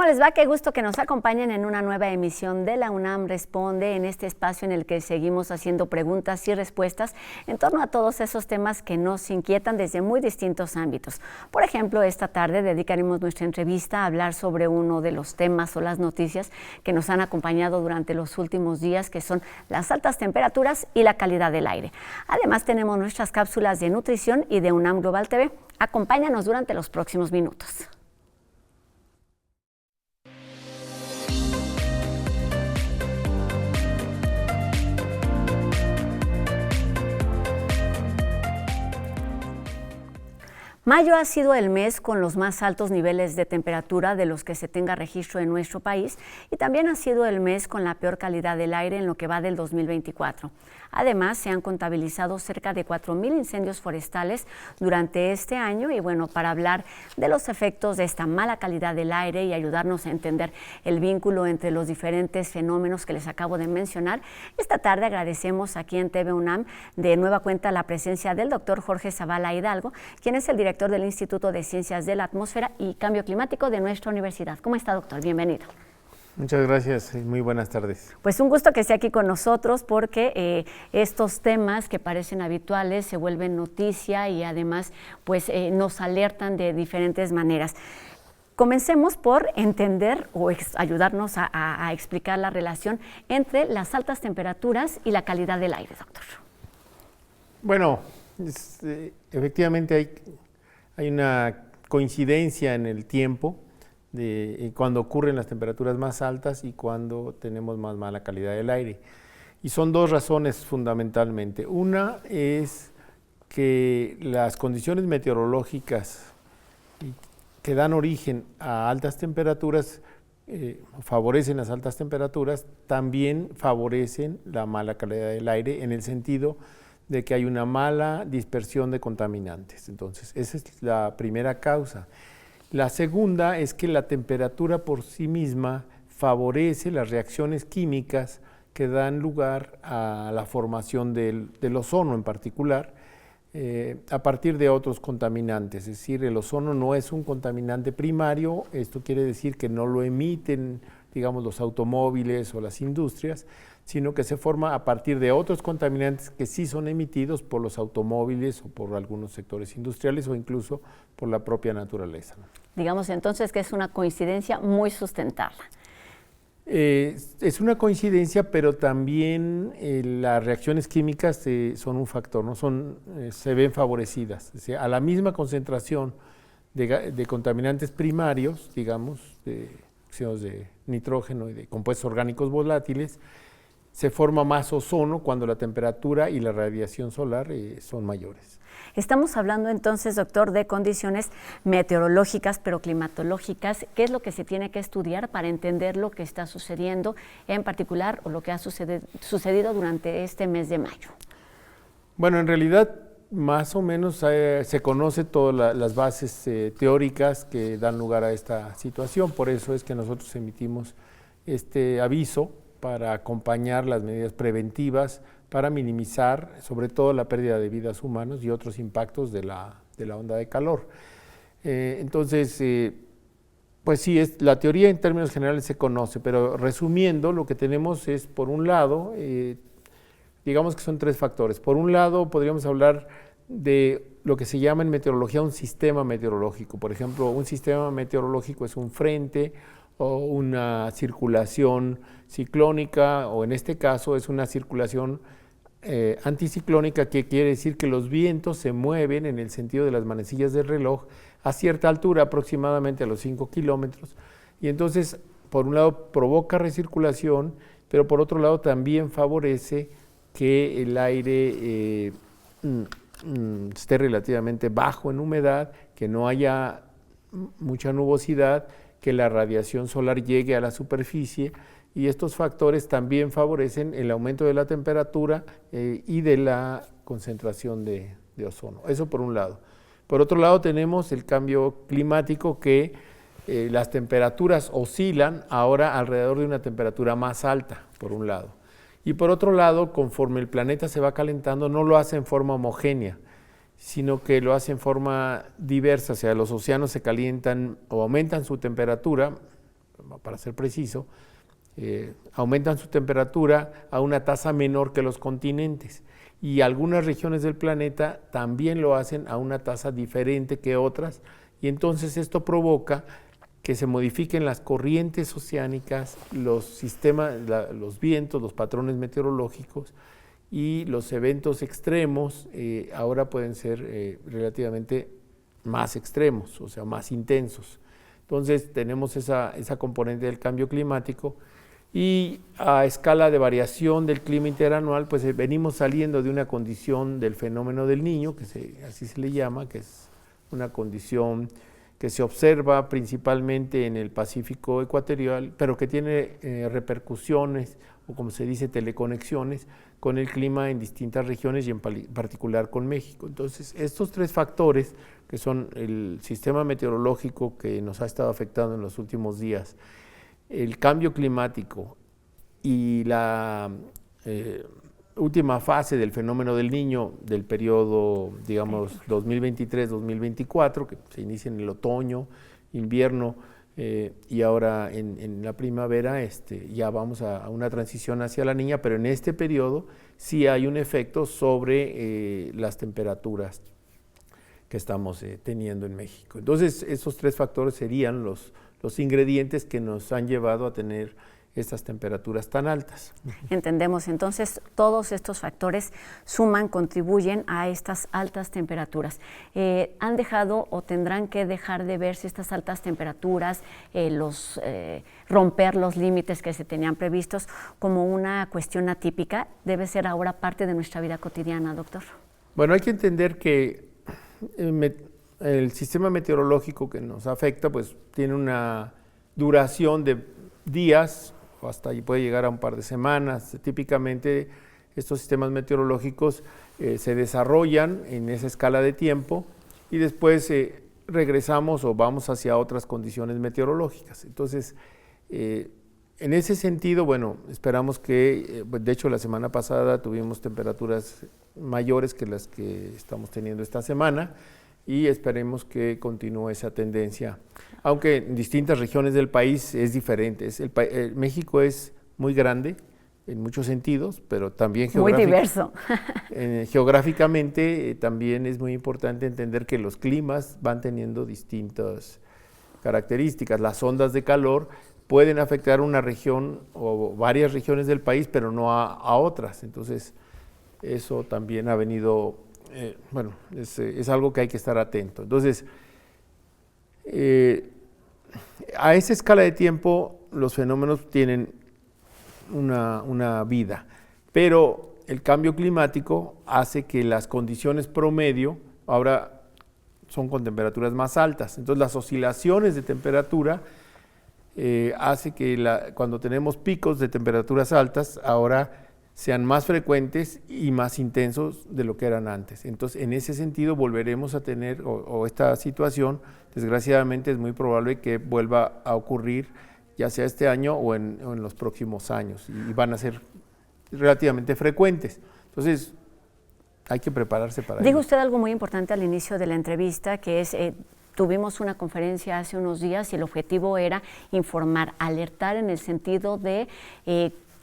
¿Cómo les va? Qué gusto que nos acompañen en una nueva emisión de La UNAM Responde, en este espacio en el que seguimos haciendo preguntas y respuestas en torno a todos esos temas que nos inquietan desde muy distintos ámbitos. Por ejemplo, esta tarde dedicaremos nuestra entrevista a hablar sobre uno de los temas o las noticias que nos han acompañado durante los últimos días, que son las altas temperaturas y la calidad del aire. Además, tenemos nuestras cápsulas de nutrición y de UNAM Global TV. Acompáñanos durante los próximos minutos. Mayo ha sido el mes con los más altos niveles de temperatura de los que se tenga registro en nuestro país y también ha sido el mes con la peor calidad del aire en lo que va del 2024. Además, se han contabilizado cerca de 4,000 incendios forestales durante este año y bueno, para hablar de los efectos de esta mala calidad del aire y ayudarnos a entender el vínculo entre los diferentes fenómenos que les acabo de mencionar, esta tarde agradecemos aquí en TV UNAM de nueva cuenta la presencia del doctor Jorge Zavala Hidalgo, quien es el director del Instituto de Ciencias de la Atmósfera y Cambio Climático de nuestra universidad. ¿Cómo está, doctor? Bienvenido. Muchas gracias y muy buenas tardes. Pues un gusto que esté aquí con nosotros porque estos temas que parecen habituales se vuelven noticia y además pues nos alertan de diferentes maneras. Comencemos por entender o ayudarnos a explicar la relación entre las altas temperaturas y la calidad del aire, doctor. Bueno, efectivamente hay una coincidencia en el tiempo de cuando ocurren las temperaturas más altas y cuando tenemos más mala calidad del aire. Y son dos razones fundamentalmente. Una es que las condiciones meteorológicas que dan origen a altas temperaturas, favorecen las altas temperaturas, también favorecen la mala calidad del aire en el sentido de que hay una mala dispersión de contaminantes. Entonces, esa es la primera causa. La segunda es que la temperatura por sí misma favorece las reacciones químicas que dan lugar a la formación del ozono en particular, a partir de otros contaminantes. Es decir, el ozono no es un contaminante primario, esto quiere decir que no lo emiten, digamos, los automóviles o las industrias, sino que se forma a partir de otros contaminantes que sí son emitidos por los automóviles o por algunos sectores industriales o incluso por la propia naturaleza. Digamos entonces que es una coincidencia muy sustentada. Es una coincidencia, pero también las reacciones químicas son un factor, ¿no? Se ven favorecidas. O sea, a la misma concentración de contaminantes primarios, digamos, de óxidos de nitrógeno y de compuestos orgánicos volátiles, se forma más ozono cuando la temperatura y la radiación solar son mayores. Estamos hablando entonces, doctor, de condiciones meteorológicas, pero climatológicas. ¿Qué es lo que se tiene que estudiar para entender lo que está sucediendo, en particular, o lo que ha sucedido durante este mes de mayo? Bueno, en realidad, más o menos se conoce todas las bases teóricas que dan lugar a esta situación. Por eso es que nosotros emitimos este aviso para acompañar las medidas preventivas, para minimizar sobre todo la pérdida de vidas humanas y otros impactos de la onda de calor. Entonces, pues sí, la teoría en términos generales se conoce, pero resumiendo, lo que tenemos es, por un lado, digamos que son tres factores. Por un lado, podríamos hablar de lo que se llama en meteorología un sistema meteorológico. Por ejemplo, un sistema meteorológico es un frente o una circulación ciclónica, o en este caso es una circulación anticiclónica, que quiere decir que los vientos se mueven en el sentido de las manecillas del reloj a cierta altura, aproximadamente a los 5 kilómetros, y entonces por un lado provoca recirculación, pero por otro lado también favorece que el aire esté relativamente bajo en humedad, que no haya mucha nubosidad, que la radiación solar llegue a la superficie, y estos factores también favorecen el aumento de la temperatura y de la concentración de ozono. Eso por un lado. Por otro lado tenemos el cambio climático, que las temperaturas oscilan ahora alrededor de una temperatura más alta, por un lado. Y por otro lado, conforme el planeta se va calentando, no lo hace en forma homogénea, sino que lo hace en forma diversa. O sea, los océanos se calientan o aumentan su temperatura para ser preciso, aumentan su temperatura a una tasa menor que los continentes. Y algunas regiones del planeta también lo hacen a una tasa diferente que otras, y entonces esto provoca que se modifiquen las corrientes oceánicas, los sistemas, los vientos, los patrones meteorológicos, y los eventos extremos ahora pueden ser relativamente más extremos, o sea, más intensos. Entonces tenemos esa componente del cambio climático, y a escala de variación del clima interanual, pues venimos saliendo de una condición del fenómeno del Niño, así se le llama, que es una condición que se observa principalmente en el Pacífico ecuatorial, pero que tiene repercusiones, o como se dice, teleconexiones con el clima en distintas regiones y en particular con México. Entonces, estos tres factores, que son el sistema meteorológico que nos ha estado afectando en los últimos días, el cambio climático y la última fase del fenómeno del Niño del periodo, digamos, 2023-2024, que se inicia en el otoño, invierno, y ahora en la primavera ya vamos a una transición hacia la Niña, pero en este periodo sí hay un efecto sobre las temperaturas que estamos teniendo en México. Entonces, esos tres factores serían los ingredientes que nos han llevado a tener estas temperaturas tan altas. Entendemos, entonces todos estos factores suman, contribuyen a estas altas temperaturas. ¿Han dejado o tendrán que dejar de verse estas altas temperaturas, romper los límites que se tenían previstos como una cuestión atípica? ¿Debe ser ahora parte de nuestra vida cotidiana, doctor? Bueno, hay que entender que el sistema meteorológico que nos afecta pues tiene una duración de días, o hasta ahí puede llegar a un par de semanas. Típicamente estos sistemas meteorológicos se desarrollan en esa escala de tiempo y después regresamos o vamos hacia otras condiciones meteorológicas. Entonces, en ese sentido, bueno, esperamos que, de hecho la semana pasada tuvimos temperaturas mayores que las que estamos teniendo esta semana, y esperemos que continúe esa tendencia, aunque en distintas regiones del país es diferente. México es muy grande en muchos sentidos, pero también muy diverso. Geográficamente también es muy importante entender que los climas van teniendo distintas características. Las ondas de calor pueden afectar una región o varias regiones del país, pero no a otras. Entonces, eso también ha venido... es algo que hay que estar atento. Entonces, a esa escala de tiempo los fenómenos tienen una vida, pero el cambio climático hace que las condiciones promedio ahora son con temperaturas más altas. Entonces, las oscilaciones de temperatura hace que cuando tenemos picos de temperaturas altas, ahora sean más frecuentes y más intensos de lo que eran antes. Entonces, en ese sentido, volveremos a tener, o esta situación, desgraciadamente, es muy probable que vuelva a ocurrir, ya sea este año o en los próximos años, y van a ser relativamente frecuentes. Entonces, hay que prepararse para ello. Dijo usted algo muy importante al inicio de la entrevista, que es... Tuvimos una conferencia hace unos días y el objetivo era informar, alertar en el sentido de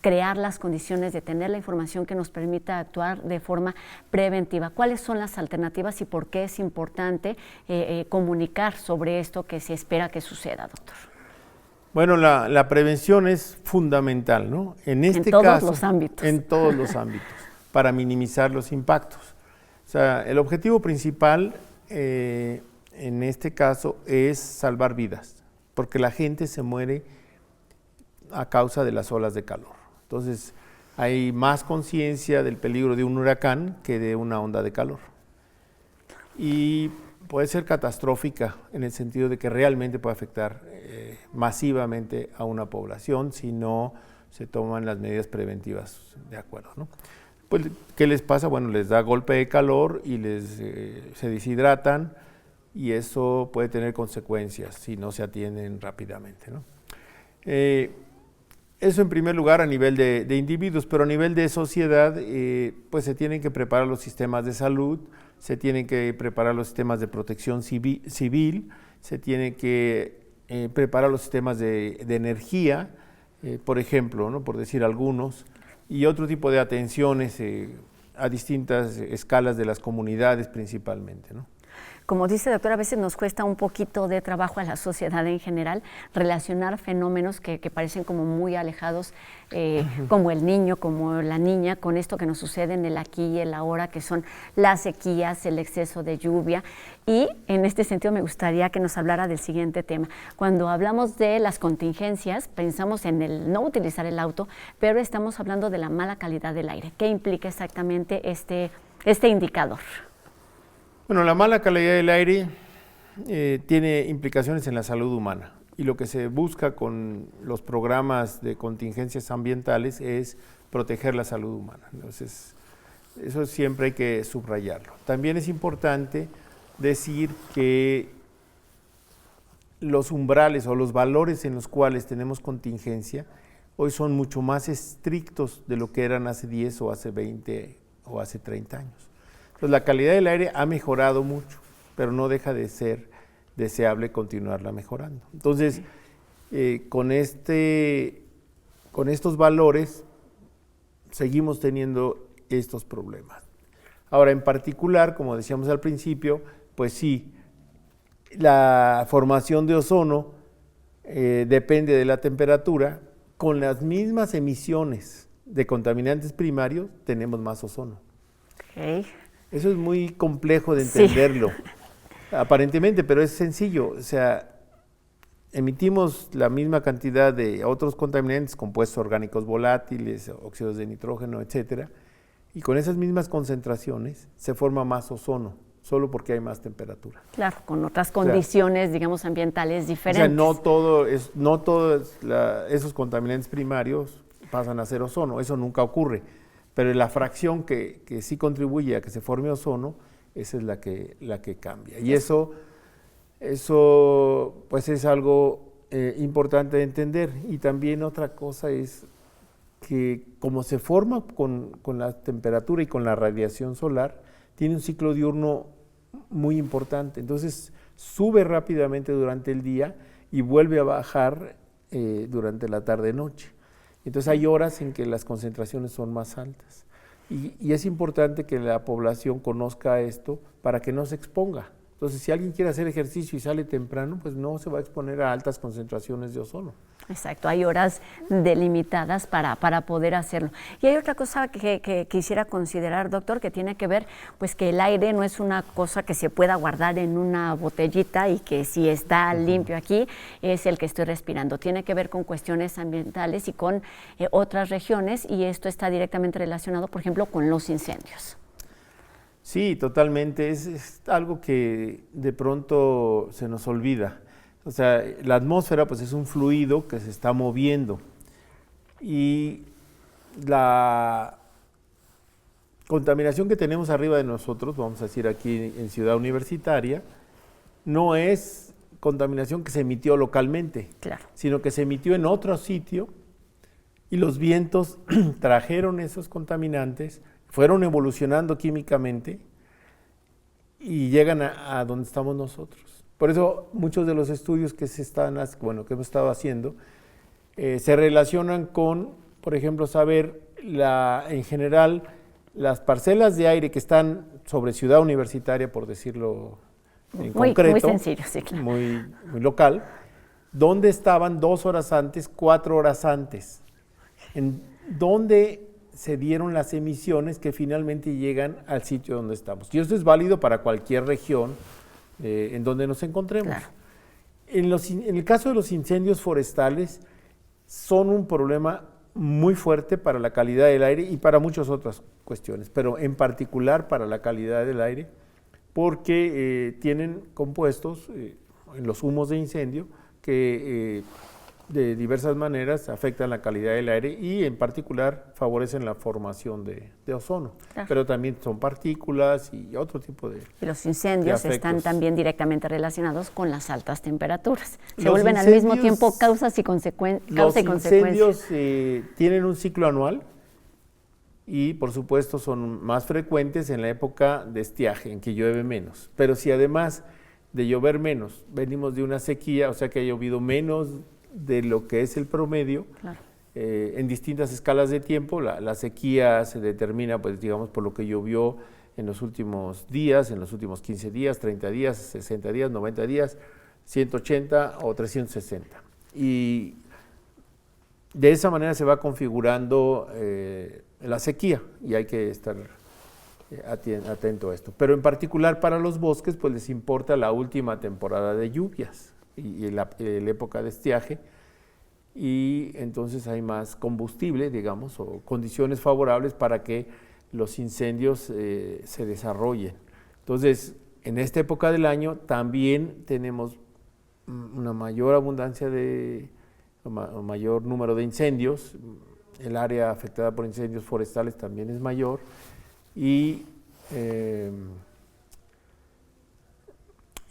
crear las condiciones de tener la información que nos permita actuar de forma preventiva. ¿Cuáles son las alternativas y por qué es importante comunicar sobre esto que se espera que suceda, doctor? Bueno, la prevención es fundamental, ¿no? En todos los ámbitos. En todos los ámbitos, para minimizar los impactos. O sea, el objetivo principal en este caso es salvar vidas, porque la gente se muere a causa de las olas de calor. Entonces, hay más conciencia del peligro de un huracán que de una onda de calor. Y puede ser catastrófica en el sentido de que realmente puede afectar masivamente a una población si no se toman las medidas preventivas de acuerdo, ¿no? Pues, ¿qué les pasa? Bueno, les da golpe de calor y se deshidratan, y eso puede tener consecuencias si no se atienden rápidamente, ¿no? Eso en primer lugar a nivel de individuos, pero a nivel de sociedad, pues se tienen que preparar los sistemas de salud, se tienen que preparar los sistemas de protección civil, se tiene que prepara los sistemas de energía, por ejemplo, ¿no? Por decir algunos, y otro tipo de atenciones a distintas escalas de las comunidades principalmente, ¿no? Como dice doctor, a veces nos cuesta un poquito de trabajo a la sociedad en general relacionar fenómenos que parecen como muy alejados, como el niño, como la niña, con esto que nos sucede en el aquí y el ahora, que son las sequías, el exceso de lluvia. Y en este sentido me gustaría que nos hablara del siguiente tema. Cuando hablamos de las contingencias, pensamos en el no utilizar el auto, pero estamos hablando de la mala calidad del aire. ¿Qué implica exactamente este indicador? Bueno, la mala calidad del aire tiene implicaciones en la salud humana, y lo que se busca con los programas de contingencias ambientales es proteger la salud humana. Entonces, eso siempre hay que subrayarlo. También es importante decir que los umbrales o los valores en los cuales tenemos contingencia hoy son mucho más estrictos de lo que eran hace 10 o hace 20 o hace 30 años. Entonces, la calidad del aire ha mejorado mucho, pero no deja de ser deseable continuarla mejorando. Entonces, con estos valores seguimos teniendo estos problemas. Ahora, en particular, como decíamos al principio, pues sí, la formación de ozono depende de la temperatura. Con las mismas emisiones de contaminantes primarios tenemos más ozono. Okay. Eso es muy complejo de entenderlo, sí, aparentemente, pero es sencillo. O sea, emitimos la misma cantidad de otros contaminantes, compuestos orgánicos volátiles, óxidos de nitrógeno, etcétera, y con esas mismas concentraciones se forma más ozono, solo porque hay más temperatura. Claro, con otras condiciones, digamos, ambientales diferentes. O sea, no todos esos contaminantes primarios pasan a ser ozono, eso nunca ocurre. Pero la fracción que sí contribuye a que se forme ozono, esa es la que cambia. Y eso pues es algo importante de entender. Y también otra cosa es que como se forma con la temperatura y con la radiación solar, tiene un ciclo diurno muy importante. Entonces sube rápidamente durante el día y vuelve a bajar durante la tarde-noche. Entonces hay horas en que las concentraciones son más altas, y es importante que la población conozca esto para que no se exponga. Entonces, si alguien quiere hacer ejercicio y sale temprano, pues no se va a exponer a altas concentraciones de ozono. Exacto, hay horas delimitadas para poder hacerlo. Y hay otra cosa que quisiera considerar, doctor, que tiene que ver, pues que el aire no es una cosa que se pueda guardar en una botellita y que si está limpio aquí es el que estoy respirando. Tiene que ver con cuestiones ambientales y con otras regiones, y esto está directamente relacionado, por ejemplo, con los incendios. Sí, totalmente. Es algo que de pronto se nos olvida. O sea, la atmósfera pues es un fluido que se está moviendo, y la contaminación que tenemos arriba de nosotros, vamos a decir aquí en Ciudad Universitaria, no es contaminación que se emitió localmente, claro, sino que se emitió en otro sitio, y los vientos trajeron esos contaminantes, fueron evolucionando químicamente y llegan a donde estamos nosotros. Por eso muchos de los estudios que hemos estado haciendo se relacionan con, por ejemplo, saber en general las parcelas de aire que están sobre Ciudad Universitaria, por decirlo en concreto, muy sencillo, sí, claro, muy local, dónde estaban 2 horas antes, 4 horas antes, en dónde se dieron las emisiones que finalmente llegan al sitio donde estamos. Y eso es válido para cualquier región en donde nos encontremos. claro. En el caso de los incendios forestales, son un problema muy fuerte para la calidad del aire y para muchas otras cuestiones, pero en particular para la calidad del aire, porque tienen compuestos en los humos de incendio que de diversas maneras afectan la calidad del aire, y en particular favorecen la formación de ozono. Claro. Pero también son partículas y otro tipo de Y los incendios están también directamente relacionados con las altas temperaturas. Se los vuelven al mismo tiempo causas y consecuencias. Los incendios tienen un ciclo anual y por supuesto son más frecuentes en la época de estiaje, en que llueve menos. Pero si además de llover menos. Venimos de una sequía, o sea que ha llovido menos de lo que es el promedio. Claro. En distintas escalas de tiempo. La sequía se determina, pues, digamos, por lo que llovió en los últimos días, en los últimos 15 días, 30 días, 60 días, 90 días, 180 o 360. Y de esa manera se va configurando la sequía y hay que estar atento a esto. Pero en particular para los bosques, pues les importa la última temporada de lluvias y la época de estiaje, y entonces hay más combustible, digamos, o condiciones favorables para que los incendios se desarrollen. Entonces, en esta época del año también tenemos una mayor abundancia un mayor número de incendios, el área afectada por incendios forestales también es mayor, y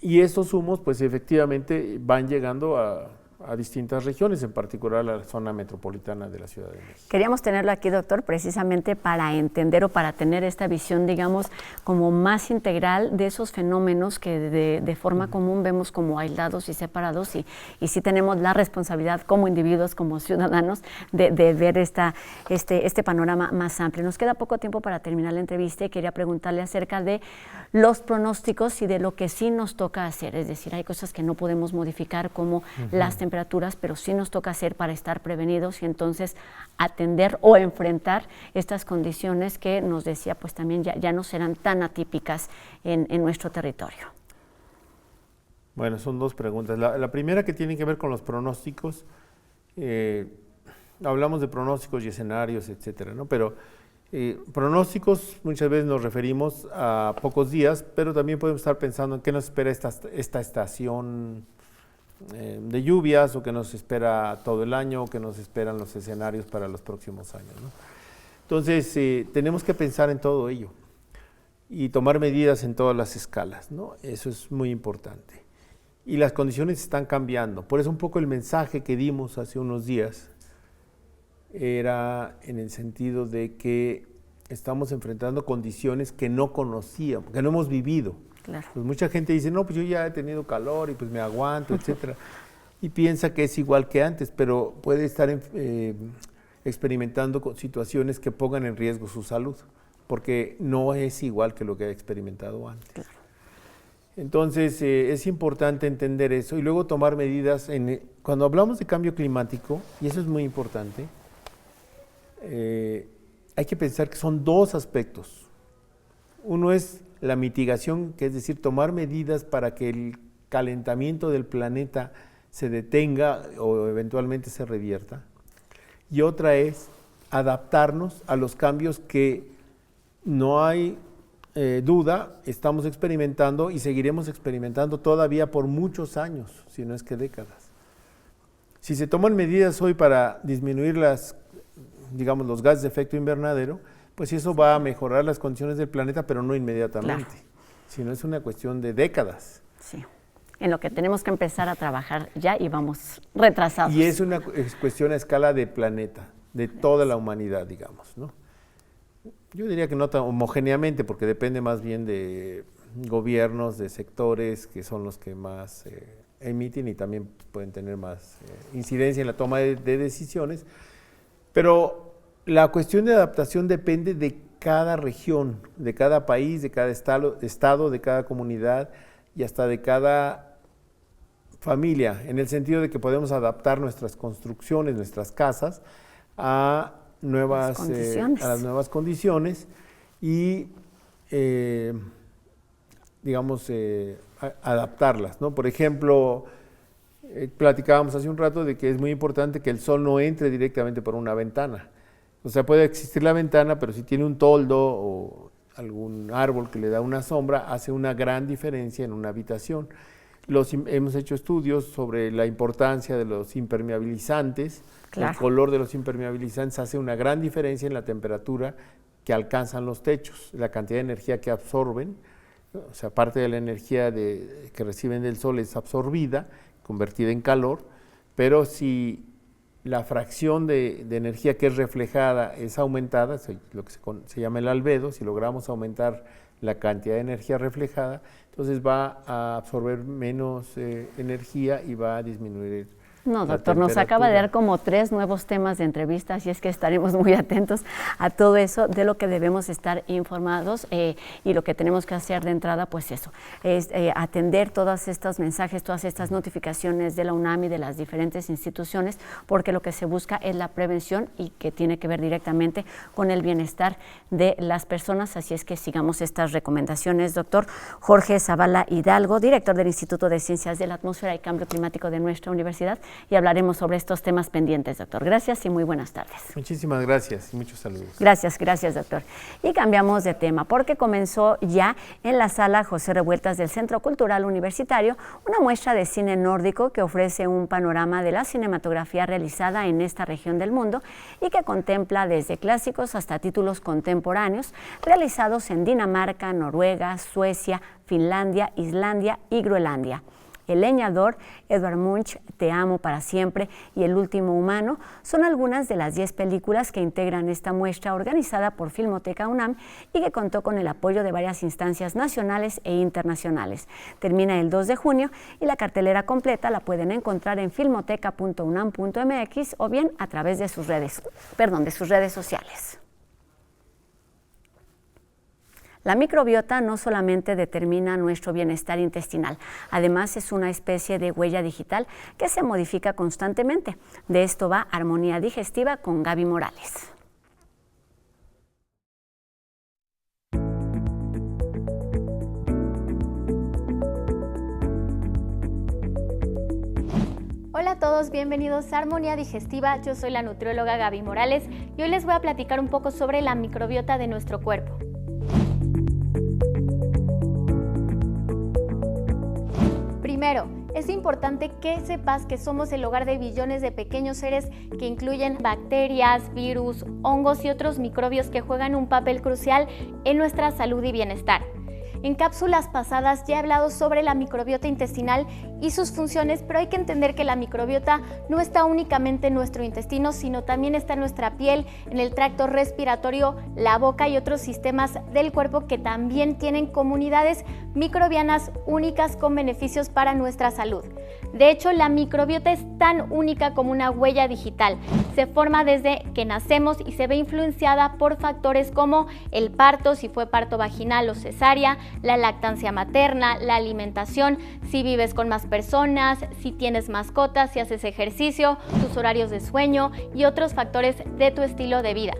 estos humos pues efectivamente van llegando a distintas regiones, en particular a la zona metropolitana de la Ciudad de México. Queríamos tenerlo aquí, doctor, precisamente para entender o para tener esta visión, digamos, como más integral de esos fenómenos que de forma común vemos como aislados y separados, y sí tenemos la responsabilidad como individuos, como ciudadanos, de ver este panorama más amplio. Nos queda poco tiempo para terminar la entrevista y quería preguntarle acerca de los pronósticos y de lo que sí nos toca hacer, es decir, hay cosas que no podemos modificar como las temperaturas, pero sí nos toca hacer para estar prevenidos y entonces atender o enfrentar estas condiciones que nos decía, pues también ya no serán tan atípicas en nuestro territorio. Bueno, son dos preguntas. La primera, que tiene que ver con los pronósticos, hablamos de pronósticos y escenarios, etcétera, ¿no? Pero pronósticos muchas veces nos referimos a pocos días, pero también podemos estar pensando en qué nos espera esta estación de lluvias, o que nos espera todo el año, o que nos esperan los escenarios para los próximos años, ¿no? Entonces, tenemos que pensar en todo ello y tomar medidas en todas las escalas, ¿no? Eso es muy importante. Y las condiciones están cambiando. Por eso un poco el mensaje que dimos hace unos días era en el sentido de que estamos enfrentando condiciones que no conocíamos, que no hemos vivido. Claro. Pues mucha gente dice, no, pues yo ya he tenido calor y pues me aguanto, etcétera, y piensa que es igual que antes, pero puede estar experimentando situaciones que pongan en riesgo su salud, porque no es igual que lo que ha experimentado antes. Claro. Entonces, es importante entender eso y luego tomar medidas. Cuando hablamos de cambio climático, y eso es muy importante, hay que pensar que son dos aspectos. Uno es la mitigación, que es decir, tomar medidas para que el calentamiento del planeta se detenga o eventualmente se revierta. Y otra es adaptarnos a los cambios que no hay duda, estamos experimentando y seguiremos experimentando todavía por muchos años, si no es que décadas. Si se toman medidas hoy para disminuir los gases de efecto invernadero, pues eso va a mejorar las condiciones del planeta, pero no inmediatamente, claro, sino es una cuestión de décadas. Sí, en lo que tenemos que empezar a trabajar ya y vamos retrasados. Y es una cuestión a escala de planeta, de toda la humanidad, digamos, ¿no? Yo diría que no tan homogéneamente, porque depende más bien de gobiernos, de sectores que son los que más emiten y también pueden tener más incidencia en la toma de decisiones, pero la cuestión de adaptación depende de cada región, de cada país, de cada estado, de cada comunidad y hasta de cada familia, en el sentido de que podemos adaptar nuestras construcciones, nuestras casas a las nuevas condiciones y adaptarlas, ¿no? Por ejemplo, platicábamos hace un rato de que es muy importante que el sol no entre directamente por una ventana. O sea, puede existir la ventana, pero si tiene un toldo o algún árbol que le da una sombra, hace una gran diferencia en una habitación. Hemos hecho estudios sobre la importancia de los impermeabilizantes. Claro. El color de los impermeabilizantes hace una gran diferencia en la temperatura que alcanzan los techos, la cantidad de energía que absorben. O sea, parte de la energía que reciben del sol es absorbida, convertida en calor, pero si la fracción de energía que es reflejada es aumentada, lo que se llama el albedo, si logramos aumentar la cantidad de energía reflejada, entonces va a absorber menos energía y va a disminuir. No, doctor, nos acaba de dar como 3 nuevos temas de entrevista, así es que estaremos muy atentos a todo eso, de lo que debemos estar informados y lo que tenemos que hacer de entrada, pues eso, es atender todos estos mensajes, todas estas notificaciones de la UNAM y de las diferentes instituciones, porque lo que se busca es la prevención y que tiene que ver directamente con el bienestar de las personas, así es que sigamos estas recomendaciones. Doctor Jorge Zavala Hidalgo, director del Instituto de Ciencias de la Atmósfera y Cambio Climático de nuestra universidad, y hablaremos sobre estos temas pendientes, doctor. Gracias y muy buenas tardes. Muchísimas gracias y muchos saludos. Gracias, doctor. Y cambiamos de tema porque comenzó ya en la sala José Revueltas del Centro Cultural Universitario una muestra de cine nórdico que ofrece un panorama de la cinematografía realizada en esta región del mundo y que contempla desde clásicos hasta títulos contemporáneos realizados en Dinamarca, Noruega, Suecia, Finlandia, Islandia y Groenlandia. El leñador, Edvard Munch, Te amo para siempre y El último humano son algunas de las 10 películas que integran esta muestra organizada por Filmoteca UNAM y que contó con el apoyo de varias instancias nacionales e internacionales. Termina el 2 de junio y la cartelera completa la pueden encontrar en filmoteca.unam.mx o bien a través de sus redes sociales. La microbiota no solamente determina nuestro bienestar intestinal, además es una especie de huella digital que se modifica constantemente. De esto va Armonía Digestiva con Gaby Morales. Hola a todos, bienvenidos a Armonía Digestiva. Yo soy la nutrióloga Gaby Morales y hoy les voy a platicar un poco sobre la microbiota de nuestro cuerpo. Primero, es importante que sepas que somos el hogar de billones de pequeños seres que incluyen bacterias, virus, hongos y otros microbios que juegan un papel crucial en nuestra salud y bienestar. En cápsulas pasadas ya he hablado sobre la microbiota intestinal y sus funciones, pero hay que entender que la microbiota no está únicamente en nuestro intestino, sino también está en nuestra piel, en el tracto respiratorio, la boca y otros sistemas del cuerpo que también tienen comunidades microbianas únicas con beneficios para nuestra salud. De hecho, la microbiota es tan única como una huella digital. Se forma desde que nacemos y se ve influenciada por factores como el parto, si fue parto vaginal o cesárea, la lactancia materna, la alimentación, si vives con más personas, si tienes mascotas, si haces ejercicio, tus horarios de sueño y otros factores de tu estilo de vida.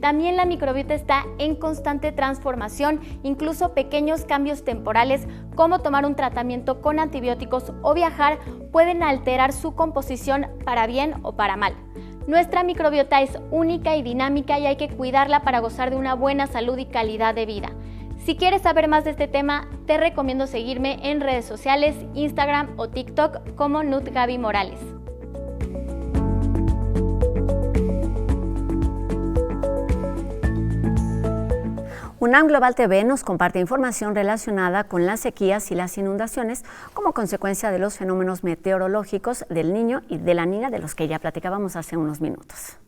También la microbiota está en constante transformación, incluso pequeños cambios temporales como tomar un tratamiento con antibióticos o viajar pueden alterar su composición para bien o para mal. Nuestra microbiota es única y dinámica y hay que cuidarla para gozar de una buena salud y calidad de vida. Si quieres saber más de este tema, te recomiendo seguirme en redes sociales, Instagram o TikTok como NutGaby Morales. UNAM Global TV nos comparte información relacionada con las sequías y las inundaciones como consecuencia de los fenómenos meteorológicos del Niño y de la Niña de los que ya platicábamos hace unos minutos.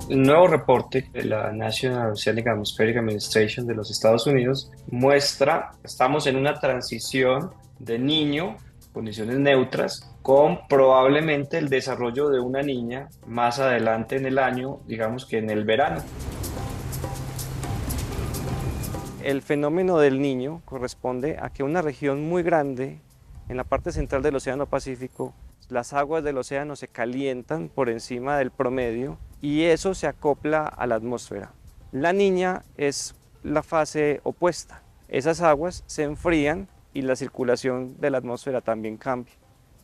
Un nuevo reporte de la National Oceanic and Atmospheric Administration de los Estados Unidos muestra que estamos en una transición de niño, condiciones neutras, con probablemente el desarrollo de una niña más adelante en el año, digamos que en el verano. El fenómeno del Niño corresponde a que una región muy grande en la parte central del Océano Pacífico, las aguas del océano se calientan por encima del promedio y eso se acopla a la atmósfera. La Niña es la fase opuesta. Esas aguas se enfrían y la circulación de la atmósfera también cambia.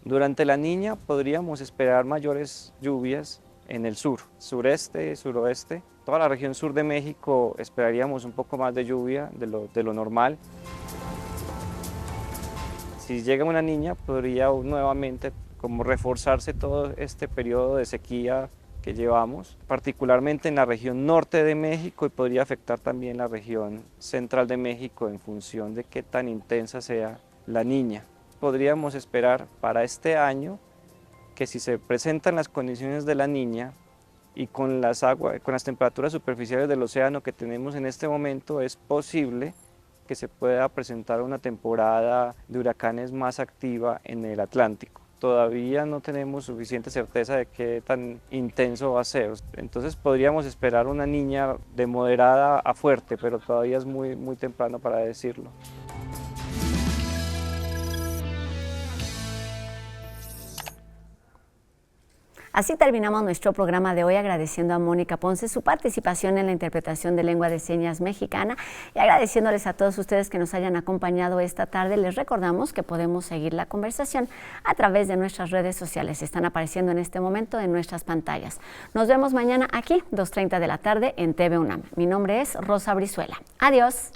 Durante la Niña podríamos esperar mayores lluvias en el sur, sureste, suroeste. Toda la región sur de México esperaríamos un poco más de lluvia de lo normal. Si llega una Niña podría nuevamente como reforzarse todo este periodo de sequía que llevamos, particularmente en la región norte de México y podría afectar también la región central de México en función de qué tan intensa sea la Niña. podríamos esperar para este año que si se presentan las condiciones de la Niña y con las temperaturas superficiales del océano que tenemos en este momento, es posible que se pueda presentar una temporada de huracanes más activa en el Atlántico. Todavía no tenemos suficiente certeza de qué tan intenso va a ser. Entonces podríamos esperar una Niña de moderada a fuerte, pero todavía es muy temprano para decirlo. Así terminamos nuestro programa de hoy agradeciendo a Mónica Ponce su participación en la interpretación de lengua de señas mexicana y agradeciéndoles a todos ustedes que nos hayan acompañado esta tarde. Les recordamos que podemos seguir la conversación a través de nuestras redes sociales. Están apareciendo en este momento en nuestras pantallas. Nos vemos mañana aquí, 2:30 de la tarde en TV UNAM. Mi nombre es Rosa Brizuela. Adiós.